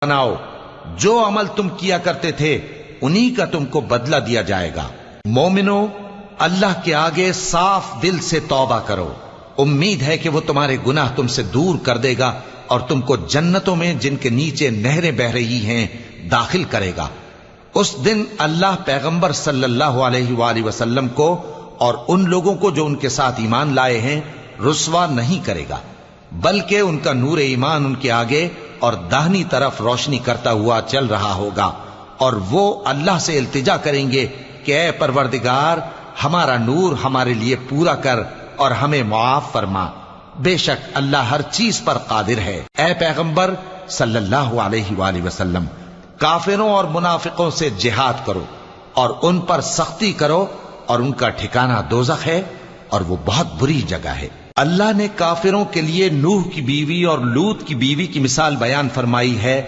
بناؤ، جو عمل تم کیا کرتے تھے انہی کا تم کو بدلہ دیا جائے گا۔ مومنو، اللہ کے آگے صاف دل سے توبہ کرو، امید ہے کہ وہ تمہارے گناہ تم سے دور کر دے گا اور تم کو جنتوں میں جن کے نیچے نہریں بہ رہی ہیں داخل کرے گا۔ اس دن اللہ پیغمبر صلی اللہ علیہ وآلہ وسلم کو اور ان لوگوں کو جو ان کے ساتھ ایمان لائے ہیں رسوا نہیں کرے گا، بلکہ ان کا نور ایمان ان کے آگے اور داہنی طرف روشنی کرتا ہوا چل رہا ہوگا، اور وہ اللہ سے التجا کریں گے کہ اے پروردگار، ہمارا نور ہمارے لیے پورا کر اور ہمیں معاف فرما، بے شک اللہ ہر چیز پر قادر ہے۔ اے پیغمبر صلی اللہ علیہ وآلہ وسلم، کافروں اور منافقوں سے جہاد کرو اور ان پر سختی کرو، اور ان کا ٹھکانہ دوزخ ہے اور وہ بہت بری جگہ ہے۔ اللہ نے کافروں کے لیے نوح کی بیوی اور لوط کی بیوی کی مثال بیان فرمائی ہے